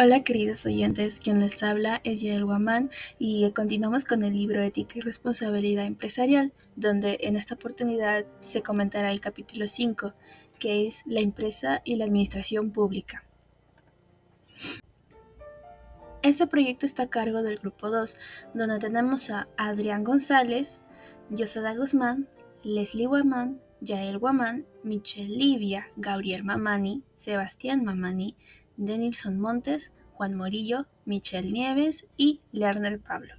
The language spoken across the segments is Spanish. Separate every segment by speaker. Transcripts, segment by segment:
Speaker 1: Hola queridos oyentes, quien les habla es Yael Guamán y continuamos con el libro Ética y Responsabilidad Empresarial, donde en esta oportunidad se comentará el capítulo 5, que es la empresa y la administración pública. Este proyecto está a cargo del Grupo 2, donde tenemos a Adrián González, Yosada Guzmán, Leslie Guamán, Yael Guamán, Michelle Livia, Gabriel Mamani, Sebastián Mamani, Denilson Montes, Juan Morillo, Michelle Nieves y Lerner Pablo.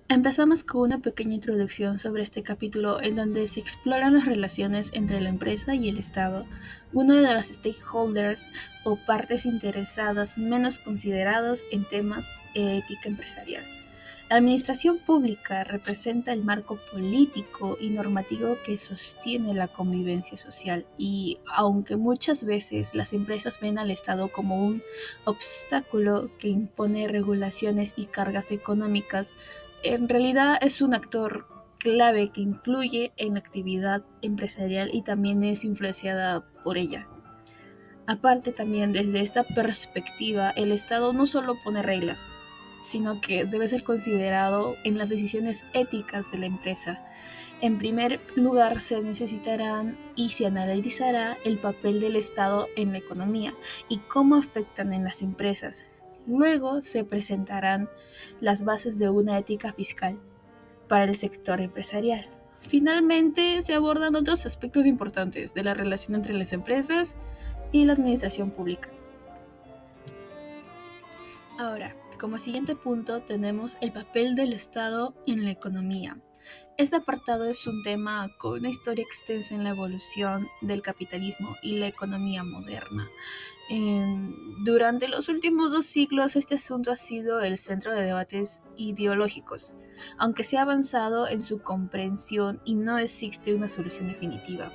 Speaker 1: Empezamos con una pequeña introducción sobre este capítulo en donde se exploran las relaciones entre la empresa y el Estado, uno de los stakeholders o partes interesadas menos considerados en temas de ética empresarial. La administración pública representa el marco político y normativo que sostiene la convivencia social y, aunque muchas veces las empresas ven al Estado como un obstáculo que impone regulaciones y cargas económicas, en realidad es un actor clave que influye en la actividad empresarial y también es influenciada por ella. Aparte también desde esta perspectiva, el Estado no solo pone reglas, sino que debe ser considerado en las decisiones éticas de la empresa. En primer lugar, se necesitarán y se analizará el papel del Estado en la economía y cómo afectan en las empresas. Luego se presentarán las bases de una ética fiscal para el sector empresarial. Finalmente, se abordan otros aspectos importantes de la relación entre las empresas y la administración pública. Ahora, como siguiente punto tenemos el papel del Estado en la economía. Este apartado es un tema con una historia extensa en la evolución del capitalismo y la economía moderna. Durante los últimos 2 siglos este asunto ha sido el centro de debates ideológicos, aunque se ha avanzado en su comprensión y no existe una solución definitiva.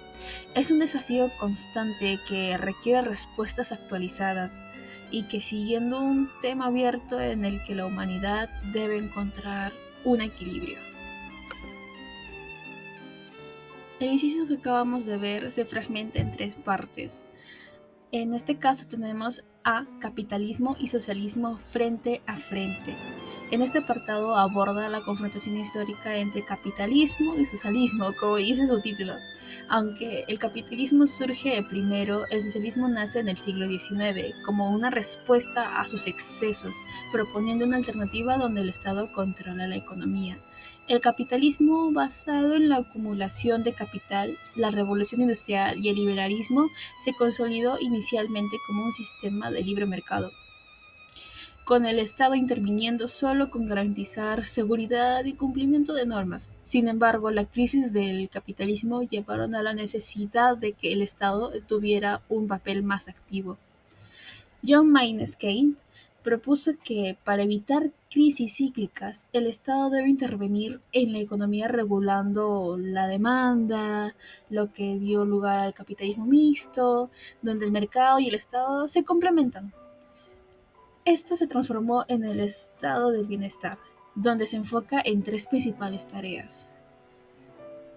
Speaker 1: Es un desafío constante que requiere respuestas actualizadas y que siguiendo un tema abierto en el que la humanidad debe encontrar un equilibrio. El inciso que acabamos de ver se fragmenta en 3 partes. En este caso tenemos a capitalismo y socialismo frente a frente. En este apartado aborda la confrontación histórica entre capitalismo y socialismo, como dice su título. Aunque el capitalismo surge primero, el socialismo nace en el siglo XIX como una respuesta a sus excesos, proponiendo una alternativa donde el Estado controla la economía. El capitalismo basado en la acumulación de capital, la revolución industrial y el liberalismo se consolidó inicialmente como un sistema de libre mercado, con el Estado interviniendo solo con garantizar seguridad y cumplimiento de normas. Sin embargo, la crisis del capitalismo llevaron a la necesidad de que el Estado tuviera un papel más activo. John Maynard Keynes propuso que para evitar crisis cíclicas, el Estado debe intervenir en la economía regulando la demanda, lo que dio lugar al capitalismo mixto, donde el mercado y el Estado se complementan. Esto se transformó en el estado del bienestar, donde se enfoca en 3 principales tareas: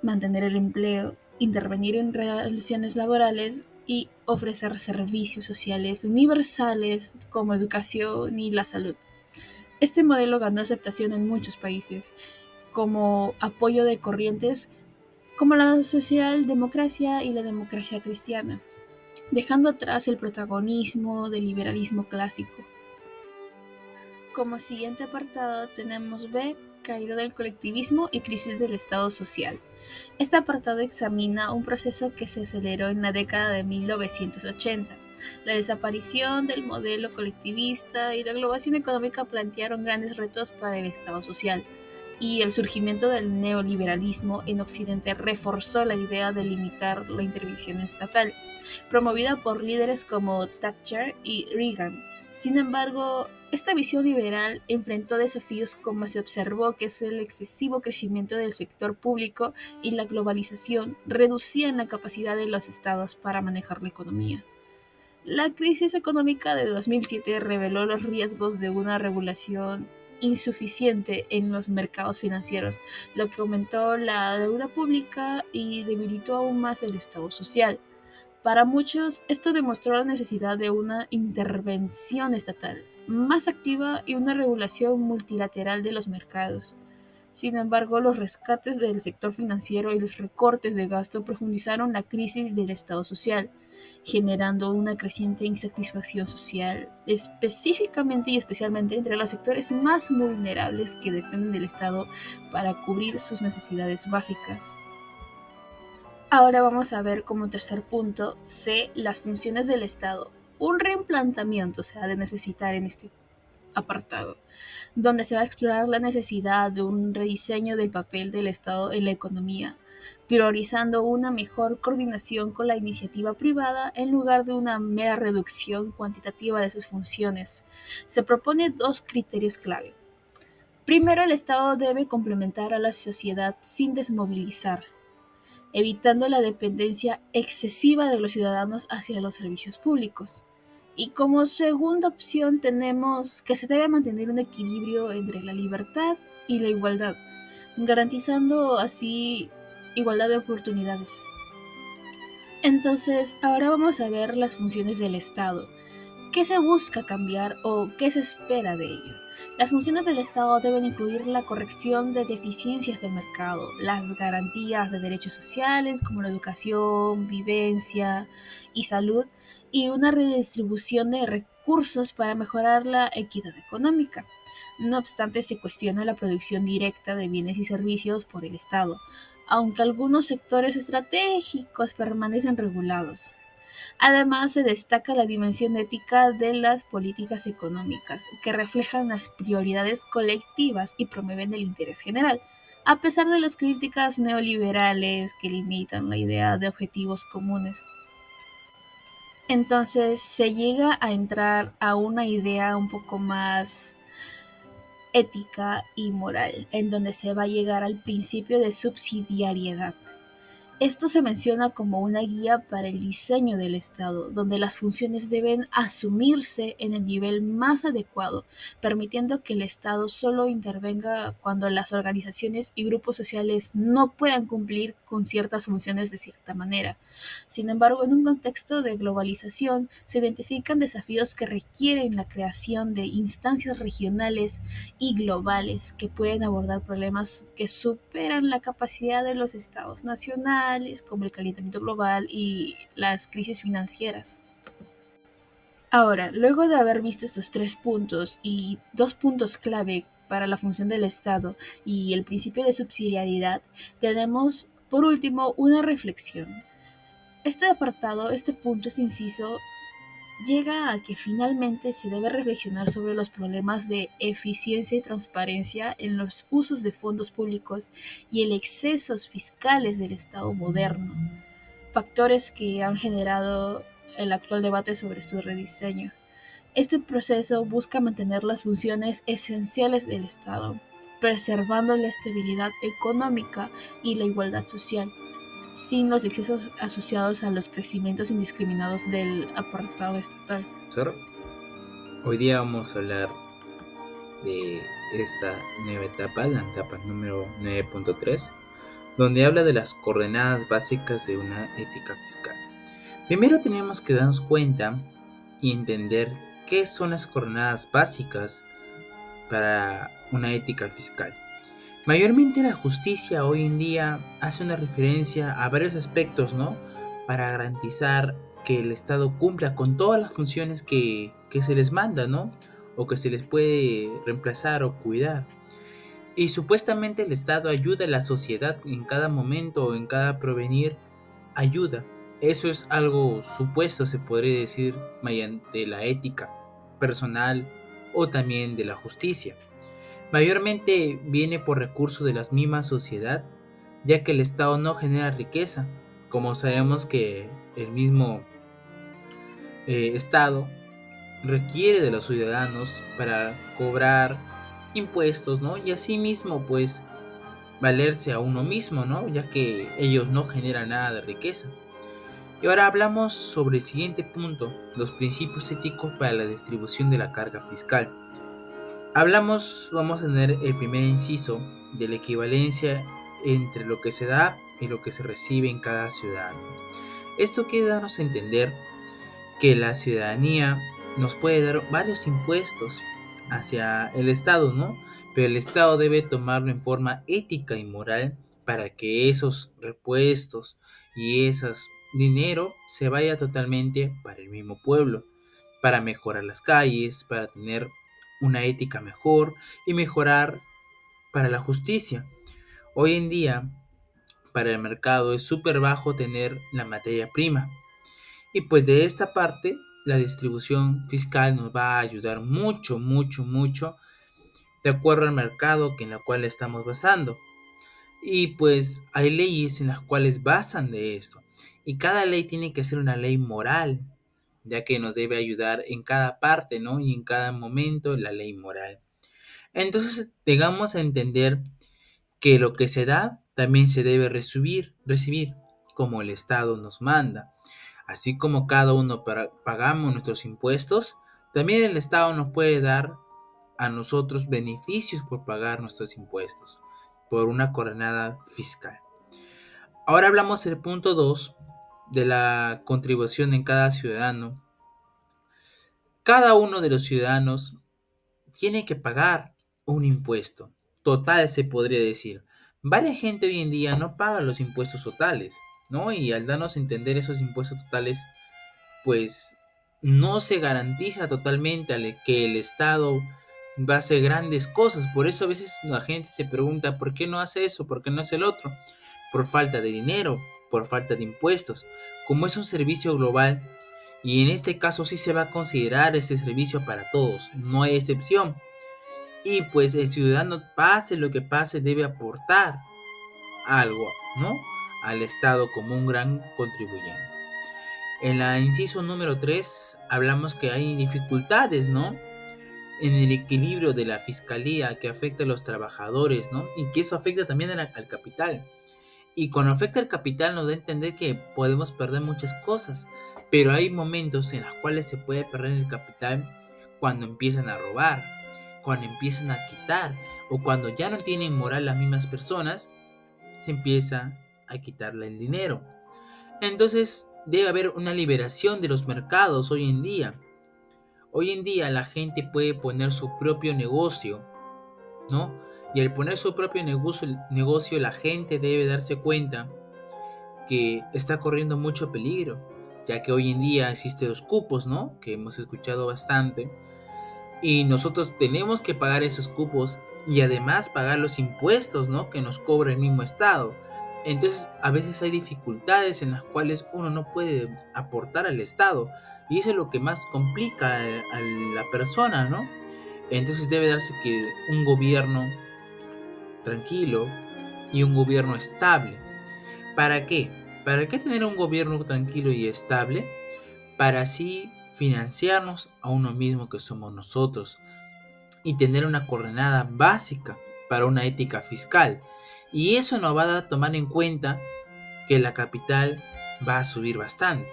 Speaker 1: mantener el empleo, intervenir en relaciones laborales y ofrecer servicios sociales universales como educación y la salud. Este modelo ganó aceptación en muchos países, como apoyo de corrientes como la socialdemocracia y la democracia cristiana, dejando atrás el protagonismo del liberalismo clásico. Como siguiente apartado tenemos B, caída del colectivismo y crisis del Estado social. Este apartado examina un proceso que se aceleró en la década de 1980. La desaparición del modelo colectivista y la globalización económica plantearon grandes retos para el Estado social, y el surgimiento del neoliberalismo en Occidente reforzó la idea de limitar la intervención estatal, promovida por líderes como Thatcher y Reagan. Sin embargo, esta visión liberal enfrentó desafíos como se observó que es el excesivo crecimiento del sector público y la globalización reducían la capacidad de los estados para manejar la economía. La crisis económica de 2007 reveló los riesgos de una regulación insuficiente en los mercados financieros, lo que aumentó la deuda pública y debilitó aún más el Estado social. Para muchos, esto demostró la necesidad de una intervención estatal más activa y una regulación multilateral de los mercados. Sin embargo, los rescates del sector financiero y los recortes de gasto profundizaron la crisis del Estado social, generando una creciente insatisfacción social, específicamente y especialmente entre los sectores más vulnerables que dependen del Estado para cubrir sus necesidades básicas. Ahora vamos a ver como tercer punto C, las funciones del Estado. Un replanteamiento se ha de necesitar en este apartado, donde se va a explorar la necesidad de un rediseño del papel del Estado en la economía, priorizando una mejor coordinación con la iniciativa privada en lugar de una mera reducción cuantitativa de sus funciones. Se propone dos criterios clave. Primero, el Estado debe complementar a la sociedad sin desmovilizar, evitando la dependencia excesiva de los ciudadanos hacia los servicios públicos. Y como segunda opción tenemos que se debe mantener un equilibrio entre la libertad y la igualdad, garantizando así igualdad de oportunidades. Entonces, ahora vamos a ver las funciones del Estado. ¿Qué se busca cambiar o qué se espera de ello? Las funciones del Estado deben incluir la corrección de deficiencias del mercado, las garantías de derechos sociales como la educación, vivencia y salud, y una redistribución de recursos para mejorar la equidad económica. No obstante, se cuestiona la producción directa de bienes y servicios por el Estado, aunque algunos sectores estratégicos permanecen regulados. Además, se destaca la dimensión ética de las políticas económicas, que reflejan las prioridades colectivas y promueven el interés general, a pesar de las críticas neoliberales que limitan la idea de objetivos comunes. Entonces, se llega a entrar a una idea un poco más ética y moral, en donde se va a llegar al principio de subsidiariedad. Esto se menciona como una guía para el diseño del Estado, donde las funciones deben asumirse en el nivel más adecuado, permitiendo que el Estado solo intervenga cuando las organizaciones y grupos sociales no puedan cumplir con ciertas funciones de cierta manera. Sin embargo, en un contexto de globalización, se identifican desafíos que requieren la creación de instancias regionales y globales que pueden abordar problemas que superan la capacidad de los estados nacionales, como el calentamiento global y las crisis financieras. Ahora, luego de haber visto estos tres puntos y dos puntos clave para la función del Estado y el principio de subsidiariedad, tenemos por último una reflexión. Este apartado, este punto, este inciso, llega a que finalmente se debe reflexionar sobre los problemas de eficiencia y transparencia en los usos de fondos públicos y el excesos fiscales del Estado moderno, factores que han generado el actual debate sobre su rediseño. Este proceso busca mantener las funciones esenciales del Estado, preservando la estabilidad económica y la igualdad social, sin los excesos asociados a los crecimientos indiscriminados del apartado estatal.
Speaker 2: Hoy día vamos a hablar de esta nueva etapa, la etapa número 9.3, donde habla de las coordenadas básicas de una ética fiscal. Primero tenemos que darnos cuenta y entender qué son las coordenadas básicas para una ética fiscal. Mayormente la justicia hoy en día hace una referencia a varios aspectos, ¿no? Para garantizar que el Estado cumpla con todas las funciones que se les manda, ¿no? O que se les puede reemplazar o cuidar. Y supuestamente el Estado ayuda a la sociedad en cada momento o en cada provenir, ayuda. Eso es algo supuesto, se podría decir, mediante la ética personal o también de la justicia. Mayormente viene por recurso de la misma sociedad, ya que el Estado no genera riqueza, como sabemos que el mismo Estado requiere de los ciudadanos para cobrar impuestos, ¿no? Y asimismo, pues, valerse a uno mismo, ¿no? Ya que ellos no generan nada de riqueza. Y ahora hablamos sobre el siguiente punto, los principios éticos para la distribución de la carga fiscal. Vamos a tener el primer inciso de la equivalencia entre lo que se da y lo que se recibe en cada ciudadano. Esto quiere darnos a entender que la ciudadanía nos puede dar varios impuestos hacia el Estado, ¿no? Pero el Estado debe tomarlo en forma ética y moral para que esos repuestos y esos dinero se vaya totalmente para el mismo pueblo, para mejorar las calles, para tener una ética mejor y mejorar para la justicia. Hoy en día, para el mercado es súper bajo tener la materia prima. Y pues de esta parte, la distribución fiscal nos va a ayudar mucho, mucho, mucho de acuerdo al mercado en el cual estamos basando. Y pues hay leyes en las cuales basan de esto. Y cada ley tiene que ser una ley moral, ya que nos debe ayudar en cada parte, ¿no? Y en cada momento la ley moral. Entonces, llegamos a entender que lo que se da también se debe recibir como el Estado nos manda. Así como cada uno pagamos nuestros impuestos, también el Estado nos puede dar a nosotros beneficios por pagar nuestros impuestos, por una coordenada fiscal. Ahora hablamos del punto 2 de la contribución en cada ciudadano. Cada uno de los ciudadanos tiene que pagar un impuesto total, se podría decir. Varias gente hoy en día no paga los impuestos totales, ¿no? Y al darnos a entender esos impuestos totales, pues no se garantiza totalmente que el Estado va a hacer grandes cosas. Por eso a veces la gente se pregunta, ¿por qué no hace eso? ¿Por qué no hace el otro? Por falta de dinero, por falta de impuestos. Como es un servicio global, y en este caso sí se va a considerar ese servicio para todos, no hay excepción. Y pues el ciudadano, pase lo que pase, debe aportar algo, ¿no? Al Estado como un gran contribuyente. En la inciso número 3 hablamos que hay dificultades, ¿no? En el equilibrio de la fiscalía que afecta a los trabajadores, ¿no? Y que eso afecta también al capital. Y cuando afecta al capital nos da a entender que podemos perder muchas cosas, pero hay momentos en los cuales se puede perder el capital cuando empiezan a robar, cuando empiezan a quitar, o cuando ya no tienen moral las mismas personas, se empieza a quitarle el dinero. Entonces debe haber una liberación de los mercados hoy en día. Hoy en día la gente puede poner su propio negocio, ¿no? Y al poner su propio negocio la gente debe darse cuenta que está corriendo mucho peligro, ya que hoy en día existen los cupos, ¿no? Que hemos escuchado bastante. Y nosotros tenemos que pagar esos cupos y además pagar los impuestos, ¿no? Que nos cobra el mismo Estado. Entonces a veces hay dificultades en las cuales uno no puede aportar al Estado y eso es lo que más complica a la persona, ¿no? Entonces debe darse que un gobierno tranquilo y un gobierno estable. ¿Para qué? ¿Para qué tener un gobierno tranquilo y estable? Para así financiarnos a uno mismo que somos nosotros y tener una coordenada básica para una ética fiscal. Y eso nos va a tomar en cuenta que la capital va a subir bastante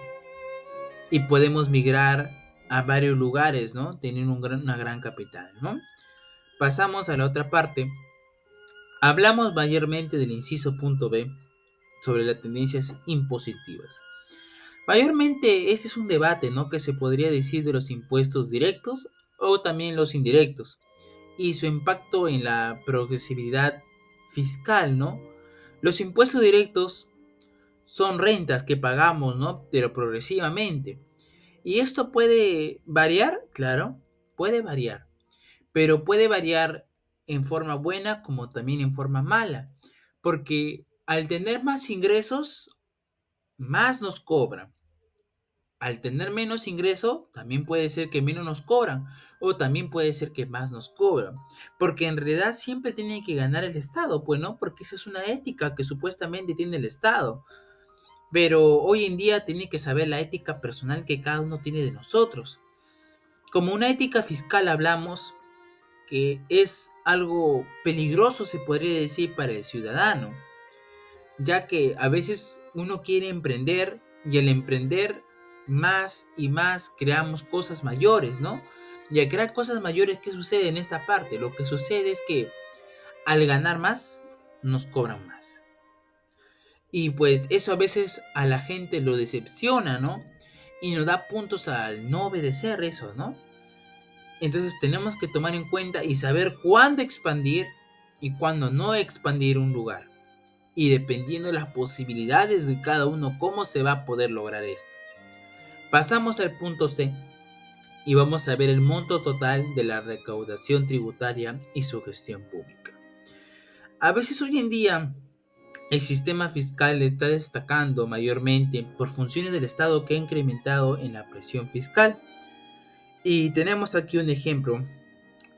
Speaker 2: y podemos migrar a varios lugares, ¿no? Teniendo una gran capital, ¿no? Pasamos a la otra parte. Hablamos mayormente del inciso punto B sobre las tendencias impositivas. Mayormente este es un debate, ¿no? Que se podría decir de los impuestos directos o también los indirectos y su impacto en la progresividad fiscal, ¿no? Los impuestos directos son rentas que pagamos, ¿no? Pero progresivamente. Y esto puede variar, claro, puede variar, pero puede variar en forma buena como también en forma mala, porque al tener más ingresos, más nos cobran. Al tener menos ingreso, también puede ser que menos nos cobran, o también puede ser que más nos cobran, porque en realidad siempre tiene que ganar el Estado, pues no, porque esa es una ética que supuestamente tiene el Estado, pero hoy en día tiene que saber la ética personal que cada uno tiene de nosotros. Como una ética fiscal hablamos que es algo peligroso, se podría decir, para el ciudadano, ya que a veces uno quiere emprender y al emprender más y más creamos cosas mayores, ¿no? Y al crear cosas mayores, ¿qué sucede en esta parte? Lo que sucede es que al ganar más, nos cobran más. Y pues eso a veces a la gente lo decepciona, ¿no? Y nos da puntos al no obedecer eso, ¿no? Entonces tenemos que tomar en cuenta y saber cuándo expandir y cuándo no expandir un lugar. Y dependiendo de las posibilidades de cada uno, cómo se va a poder lograr esto. Pasamos al punto C y vamos a ver el monto total de la recaudación tributaria y su gestión pública. A veces hoy en día el sistema fiscal está destacando mayormente por funciones del Estado que ha incrementado en la presión fiscal. Y tenemos aquí un ejemplo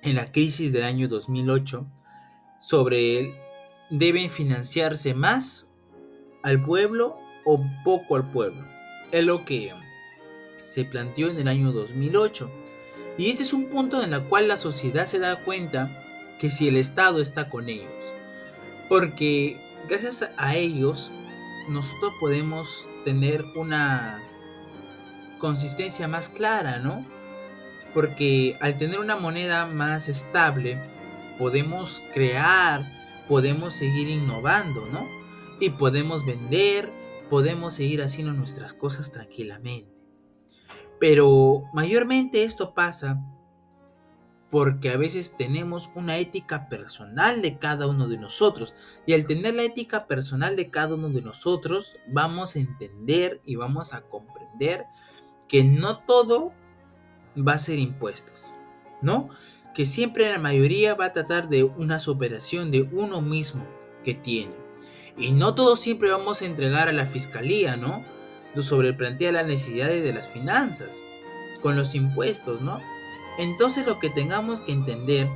Speaker 2: en la crisis del año 2008 sobre deben financiarse más al pueblo o poco al pueblo. Es lo que se planteó en el año 2008. Y este es un punto en el cual la sociedad se da cuenta que si el Estado está con ellos. Porque gracias a ellos nosotros podemos tener una consistencia más clara, ¿no? Porque al tener una moneda más estable, podemos crear, podemos seguir innovando, ¿no? Y podemos vender, podemos seguir haciendo nuestras cosas tranquilamente. Pero mayormente esto pasa porque a veces tenemos una ética personal de cada uno de nosotros. Y al tener la ética personal de cada uno de nosotros, vamos a entender y vamos a comprender que no todo va a ser impuestos, ¿no? Que siempre la mayoría va a tratar de una superación de uno mismo que tiene. Y no todo siempre vamos a entregar a la fiscalía, ¿no? Sobre plantear las necesidades de las finanzas con los impuestos, ¿no? Entonces lo que tenemos que entender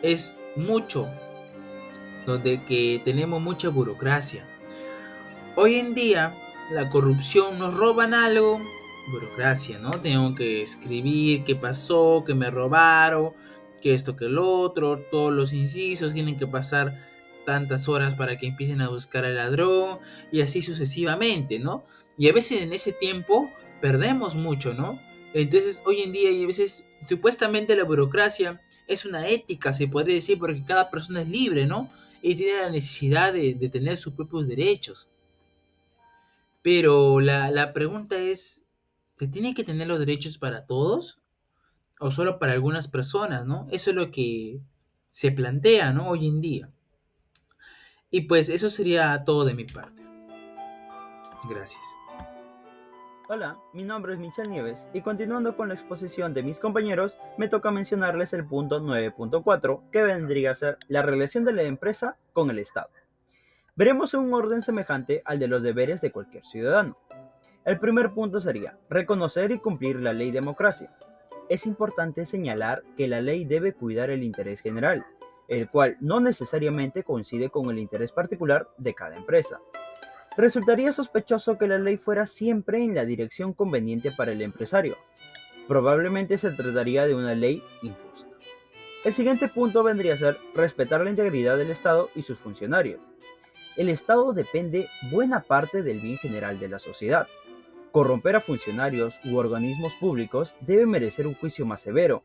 Speaker 2: es mucho, donde que tenemos mucha burocracia. Hoy en día la corrupción, nos roban algo, burocracia, ¿no? Tengo que escribir qué pasó, que me robaron, que esto, que lo otro, todos los incisos tienen que pasar tantas horas para que empiecen a buscar al ladrón y así sucesivamente, ¿no? Y a veces en ese tiempo perdemos mucho, ¿no? Entonces hoy en día y a veces supuestamente la burocracia es una ética, se podría decir, porque cada persona es libre, ¿no? Y tiene la necesidad de tener sus propios derechos. Pero la pregunta es, ¿se tiene que tener los derechos para todos o solo para algunas personas, ¿no? Eso es lo que se plantea, ¿no? Hoy en día. Y pues eso sería todo de mi parte. Gracias.
Speaker 3: Hola, mi nombre es Michel Nieves y continuando con la exposición de mis compañeros, me toca mencionarles el punto 9.4, que vendría a ser la relación de la empresa con el Estado. Veremos un orden semejante al de los deberes de cualquier ciudadano. El primer punto sería reconocer y cumplir la ley de democracia. Es importante señalar que la ley debe cuidar el interés general, el cual no necesariamente coincide con el interés particular de cada empresa. Resultaría sospechoso que la ley fuera siempre en la dirección conveniente para el empresario. Probablemente se trataría de una ley injusta. El siguiente punto vendría a ser respetar la integridad del Estado y sus funcionarios. El Estado depende buena parte del bien general de la sociedad. Corromper a funcionarios u organismos públicos debe merecer un juicio más severo.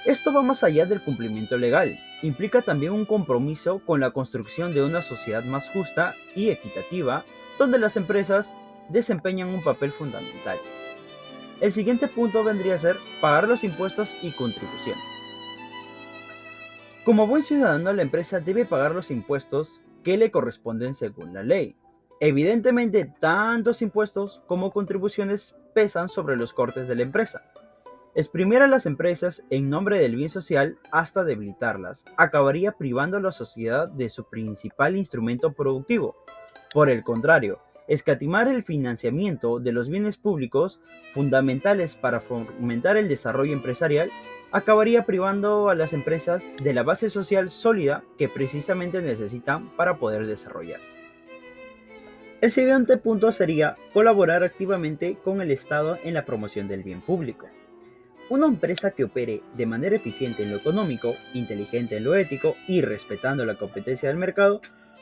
Speaker 3: Esto va más allá del cumplimiento legal, implica también un compromiso con la construcción de una sociedad más justa y equitativa, donde las empresas desempeñan un papel fundamental. El siguiente punto vendría a ser pagar los impuestos y contribuciones. Como buen ciudadano, la empresa debe pagar los impuestos que le corresponden según la ley. Evidentemente, tantos impuestos como contribuciones pesan sobre los cortes de la empresa. Exprimir a las empresas en nombre del bien social hasta debilitarlas acabaría privando a la sociedad de su principal instrumento productivo. Por el contrario, escatimar el financiamiento de los bienes públicos fundamentales para fomentar el desarrollo empresarial acabaría privando a las empresas de la base social sólida que precisamente necesitan para poder desarrollarse. El siguiente punto sería colaborar activamente con el Estado en la promoción del bien público. Una empresa que opere de manera eficiente en lo económico, inteligente en lo ético y respetando la competencia del mercado,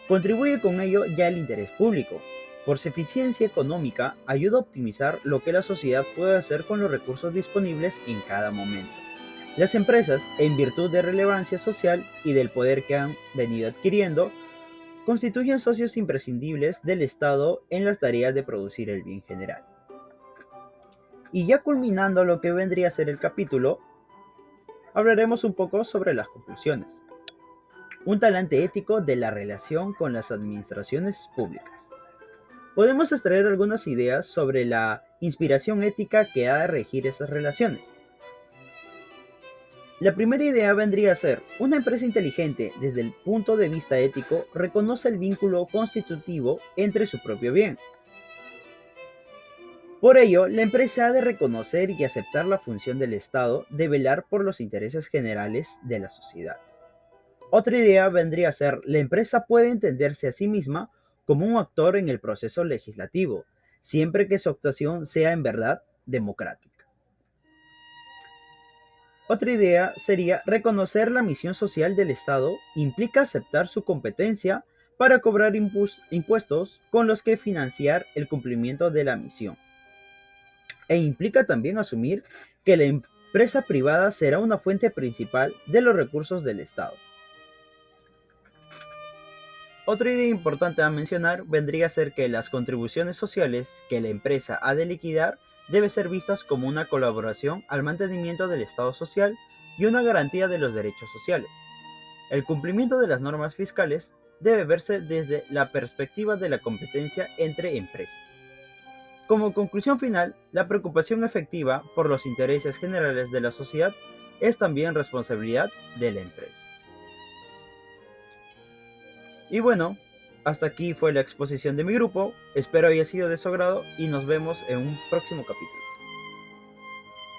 Speaker 3: contribuye con ello ya al interés público. Por su eficiencia económica, ayuda a optimizar lo que la sociedad puede hacer con los recursos disponibles en cada momento. Las empresas, en virtud de relevancia social y del poder que han venido adquiriendo, constituyen socios imprescindibles del Estado en las tareas de producir el bien general. Y ya culminando lo que vendría a ser el capítulo, hablaremos un poco sobre las conclusiones. Un talante ético de la relación con las administraciones públicas. Podemos extraer algunas ideas sobre la inspiración ética que ha de regir esas relaciones. La primera idea vendría a ser, una empresa inteligente desde el punto de vista ético reconoce el vínculo constitutivo entre su propio bien. Por ello, la empresa ha de reconocer y aceptar la función del Estado de velar por los intereses generales de la sociedad. Otra idea vendría a ser, la empresa puede entenderse a sí misma como un actor en el proceso legislativo, siempre que su actuación sea en verdad democrática. Otra idea sería, reconocer la misión social del Estado implica aceptar su competencia para cobrar impuestos con los que financiar el cumplimiento de la misión. E implica también asumir que la empresa privada será una fuente principal de los recursos del Estado. Otra idea importante a mencionar vendría a ser que las contribuciones sociales que la empresa ha de liquidar deben ser vistas como una colaboración al mantenimiento del Estado social y una garantía de los derechos sociales. El cumplimiento de las normas fiscales debe verse desde la perspectiva de la competencia entre empresas. Como conclusión final, la preocupación efectiva por los intereses generales de la sociedad es también responsabilidad de la empresa. Y bueno, hasta aquí fue la exposición de mi grupo, espero haya sido de su agrado y nos vemos en un próximo capítulo.